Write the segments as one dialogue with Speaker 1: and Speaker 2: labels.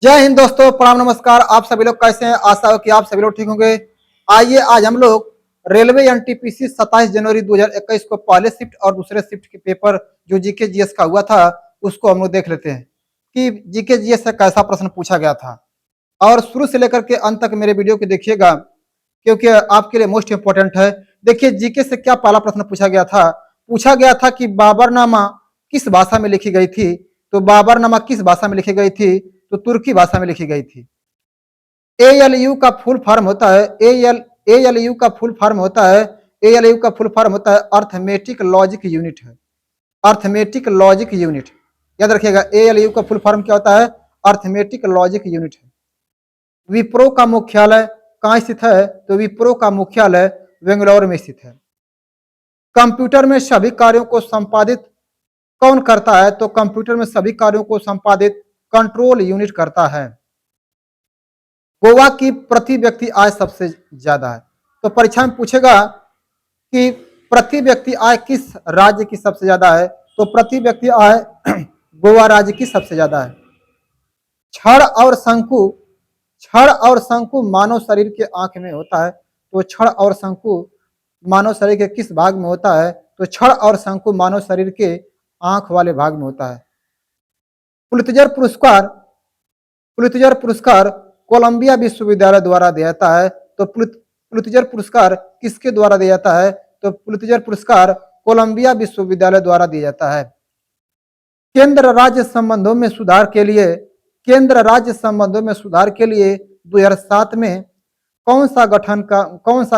Speaker 1: जय हिंद दोस्तों, प्रणाम, नमस्कार। आप सभी लोग कैसे हैं? आशा हो कि आप सभी लोग ठीक होंगे। आइए आज हम लोग रेलवे एनटीपीसी 27 जनवरी 2021 को पहले शिफ्ट और दूसरे शिफ्ट के पेपर जो जीके जीएस का हुआ था उसको हम लोग देख लेते हैं कि जीके जीएस से कैसा प्रश्न पूछा गया था। और शुरू से लेकर के अंत तक मेरे वीडियो को देखिएगा क्योंकि आपके लिए मोस्ट इंपोर्टेंट है। देखिए जीके से क्या पहला प्रश्न पूछा गया था। पूछा गया था कि बाबरनामा किस भाषा में लिखी गई थी। तो बाबरनामा किस भाषा में लिखी गई थी? तो तुर्की भाषा में लिखी गई थी। एएलयू का फुल फॉर्म होता है एएलयू का फुल फॉर्म होता है एएलयू का फुल फॉर्म होता है अर्थमेटिक लॉजिक यूनिट है। अर्थमेटिक लॉजिक यूनिट याद रखिएगा। एएलयू का फुल फॉर्म क्या होता है? अर्थमेटिक लॉजिक यूनिट है। विप्रो का मुख्यालय कहाँ स्थित है? तो विप्रो का मुख्यालय बेंगलौर में स्थित है। कंप्यूटर में सभी कार्यों को संपादित कौन करता है? तो कंप्यूटर में सभी कार्यों को संपादित कंट्रोल यूनिट करता है। गोवा की प्रति व्यक्ति आय सबसे ज्यादा है। तो परीक्षा में पूछेगा कि प्रति व्यक्ति आय किस राज्य की सबसे ज्यादा है? तो प्रति व्यक्ति आय गोवा राज्य की सबसे ज्यादा है। छड़ और शंकु छड़ और शंकु मानव शरीर के आंख में होता है। तो छड़ और शंकु मानव शरीर के किस भाग में होता है? तो छड़ और शंकु मानव शरीर के आंख वाले भाग में होता है। पुलित्जर पुरस्कार पुलित्जर पुरस्कार कोलंबिया विश्वविद्यालय द्वारा दिया जाता है। तो पुलित्जर पुरस्कार किसके द्वारा दिया जाता है? तो पुलित्जर पुरस्कार कोलंबिया विश्वविद्यालय द्वारा दिया जाता है। केंद्र राज्य संबंधों में सुधार के लिए 2007 में कौन सा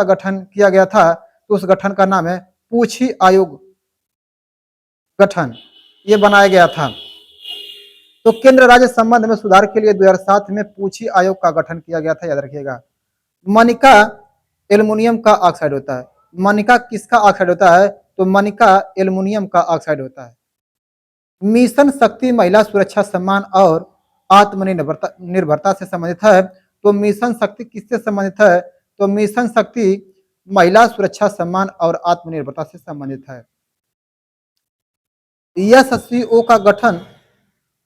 Speaker 1: गठन किया गया था? तो उस गठन का नाम है पूछी आयोग गठन, ये बनाया गया था। तो केंद्र राज्य संबंध में सुधार के लिए 2007 में पूछी आयोग का गठन किया गया था, याद रखिएगा। मनिका एल्युमिनियम का ऑक्साइड होता है। मनिका किसका ऑक्साइड होता है? तो मनिका एल्युमिनियम का ऑक्साइड होता है। मिशन शक्ति महिला सुरक्षा सम्मान और आत्मनिर्भरता से संबंधित है। तो मिशन शक्ति किससे संबंधित है? तो मिशन शक्ति महिला सुरक्षा सम्मान और आत्मनिर्भरता से संबंधित है। एससीओ का गठन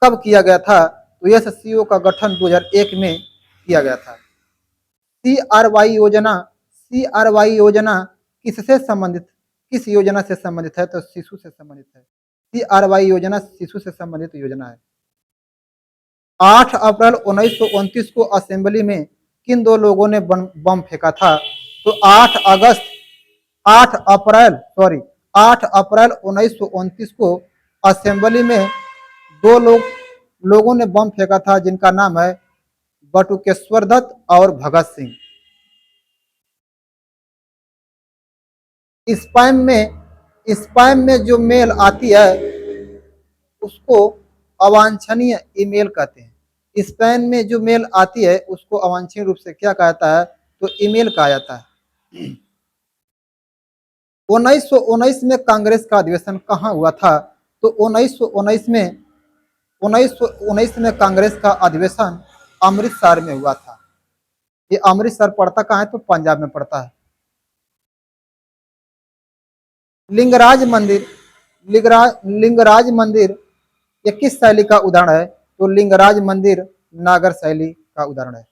Speaker 1: कब किया गया था? तो एससीओ का गठन 2001 में किया गया था। सीआरवाई योजना किससे संबंधित किस योजना से संबंधित है? तो शिशु से संबंधित है। सीआरवाई योजना शिशु से संबंधित योजना है। 8 अप्रैल 1929 को असेंबली में किन दो लोगों ने बम फेंका था? तो 8 अप्रैल 1929 को असेंबली में दो लोगों ने बम फेंका था जिनका नाम है बटुकेश्वर दत्त और भगत सिंह। स्पैम में जो मेल आती है उसको अवांछनीय ईमेल कहते हैं। स्पैम में जो मेल आती है उसको अवांछनीय रूप से क्या कहा जाता है? तो ईमेल कहा जाता है। 1919 में कांग्रेस का अधिवेशन कहाँ हुआ था? तो 1919 में कांग्रेस का अधिवेशन अमृतसर में हुआ था। ये अमृतसर पड़ता कहाँ है? तो पंजाब में पड़ता है। लिंगराज मंदिर ये किस शैली का उदाहरण है? तो लिंगराज मंदिर नागर शैली का उदाहरण है।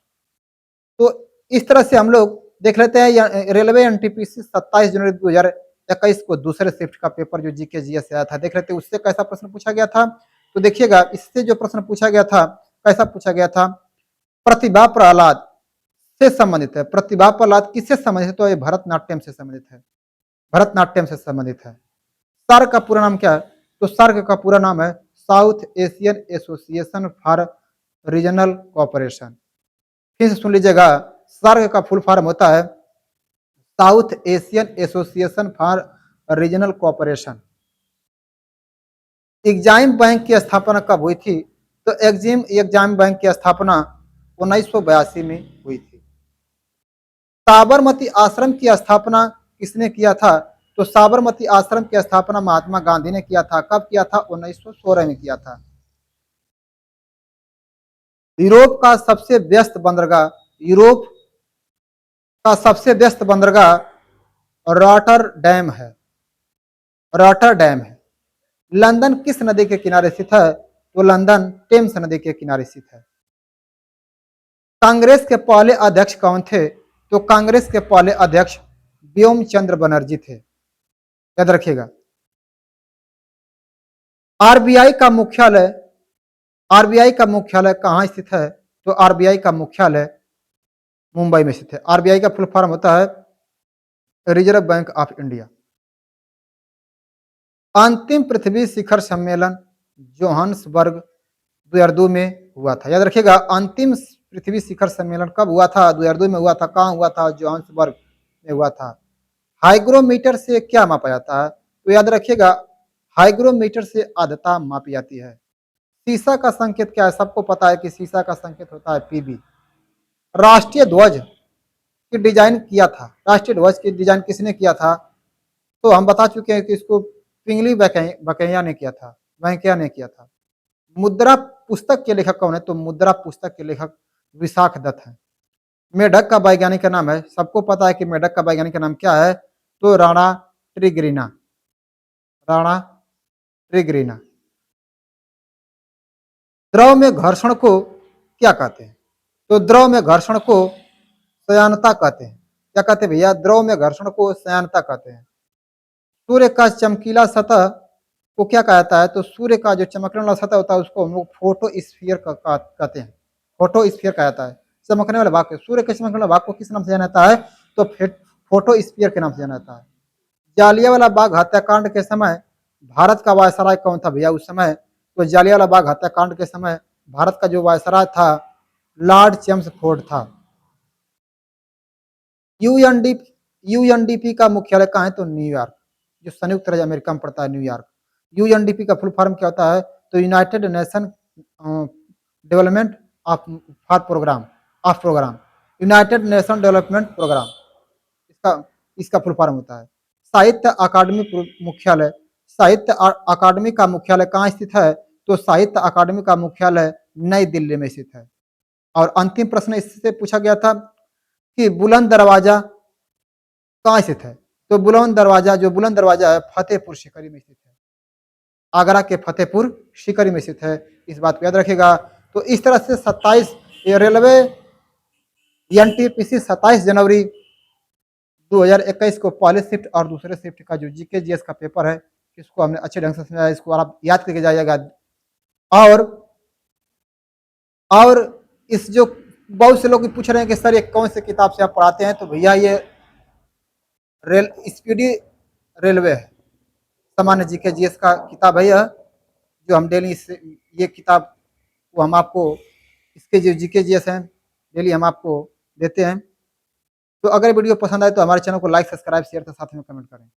Speaker 1: तो इस तरह से हम लोग देख लेते हैं रेलवे एनटीपीसी 27 जनवरी 2021 को दूसरे शिफ्ट का पेपर जो जीके जीएस आया था, देख लेते हैं उससे कैसा प्रश्न पूछा गया था। तो देखिएगा इससे जो प्रश्न पूछा गया था कैसा पूछा गया था। प्रतिभा प्रहलाद से संबंधित है। प्रतिभा प्रहलाद किससे संबंधित है? तो ये भरतनाट्यम से संबंधित है। भरतनाट्यम से संबंधित है। सार्क का पूरा नाम क्या है? तो सार्क का पूरा नाम है south Asian association for regional cooperation. फिर से सुन लीजिएगा, सार्क का फुल फॉर्म होता है south Asian association for regional cooperation. Exam bank की स्थापना कब हुई थी? तो एग्जाम बैंक की स्थापना 1982 में हुई थी। साबरमती आश्रम की स्थापना किसने किया था? तो साबरमती आश्रम की स्थापना महात्मा गांधी ने किया था। कब किया था? 1916 में किया था। यूरोप का सबसे व्यस्त बंदरगाह रॉटरडैम है। रॉटरडैम है। लंदन किस नदी के किनारे स्थित है? तो लंदन टेम्स नदी के किनारे स्थित है। कांग्रेस के पहले अध्यक्ष कौन थे? तो कांग्रेस के पहले अध्यक्ष व्योम चंद्र बनर्जी थे, याद रखिएगा। आरबीआई का मुख्यालय आरबीआई का मुख्यालय कहाँ स्थित है? तो आरबीआई का मुख्यालय मुंबई में स्थित है। आरबीआई का फुल फॉर्म होता है रिजर्व बैंक ऑफ इंडिया। अंतिम पृथ्वी शिखर सम्मेलन जोहान्सबर्ग 2002 में हुआ था, याद रखिएगा। अंतिम पृथ्वी शिखर सम्मेलन कब हुआ था? 2002 में हुआ था। कहाँ हुआ था? जोहान्सबर्ग में हुआ था। हाइग्रोमीटर से क्या मापा जाता है? तो याद रखिएगा, हाइग्रोमीटर से आर्द्रता मापी जाती है। सीसा का संकेत क्या है? सबको पता है कि सीसा का संकेत होता है पीबी। राष्ट्रीय ध्वज की डिजाइन किया था, राष्ट्रीय ध्वज की डिजाइन किसने किया था? तो हम बता चुके हैं कि इसको पिंगली बकैया ने किया था, वेंकैया ने किया था। मुद्रा पुस्तक के लेखक कौन है? तो मुद्रा पुस्तक के लेखक विशाख दत्त है। मेढक का वैज्ञानिक का नाम है, सबको पता है कि मेढक का वैज्ञानिक का नाम क्या है? तो राणा ट्रिग्रिना, राणा ट्रिग्रिना। द्रव में घर्षण को क्या कहते हैं? तो द्रव में घर्षण को सयानता कहते हैं। क्या कहते हैं भैया? द्रव में घर्षण को सयानता कहते हैं। सूर्य का चमकीला सतह को क्या कहता है? तो सूर्य का जो चमकने वाला सतह होता है उसको हम लोग फोटोस्फीयर कहते हैं, फोटोस्फीयर कहा जाता है। चमकने वाले भाग को, सूर्य के चमकने वाले भाग को किस नाम से जाना जाता है? तो फोटोस्फीयर के नाम से जाना जाता है। जालियांवाला बाग हत्याकांड के समय भारत का वायसराय कौन था भैया उस समय? तो जालियांवाला बाग हत्याकांड के समय भारत का जो वायसराय था लॉर्ड चेम्सफोर्ड था। यूएनडीपी का मुख्यालय कहाँ है? तो न्यूयॉर्क, जो संयुक्त राज्य अमेरिका में पड़ता है, न्यूयॉर्क। यूएनडीपी का फुल फॉर्म क्या होता है? तो United Nation Development Program, United Nation Development Program, इसका इसका फुल फॉर्म होता है। साहित्य अकादमी मुख्यालय, साहित्य अकादमी का मुख्यालय कहाँ स्थित है? तो साहित्य अकादमी का मुख्यालय नई दिल्ली में स्थित है। और अंतिम प्रश्न इससे पूछा गया था कि बुलंद दरवाजा कहाँ स्थित है? तो बुलंद दरवाजा है फतेहपुर सीकरी में स्थित है, आगरा के फतेहपुर सीकरी में स्थित है। इस बात को याद रखिएगा। तो इस तरह से 27 रेलवे एनटीपीसी 27 जनवरी 2021 को पहले शिफ्ट और दूसरे शिफ्ट का जो जीके जीएस का पेपर है, इसको हमने अच्छे ढंग से समझाया। इसको आप याद करके जाइएगा। और इस जो बहुत से लोग पूछ रहे हैं कि सर ये कौन से किताब से आप पढ़ाते हैं? तो भैया ये स्पीडी रेलवे है, सामान्य जीके जीएस का किताब है यह, जो हम डेली ये किताब को हम आपको, इसके जो जीके जीएस हैं डेली हम आपको देते हैं। तो अगर वीडियो पसंद आए तो हमारे चैनल को लाइक, सब्सक्राइब, शेयर के साथ में कमेंट करें।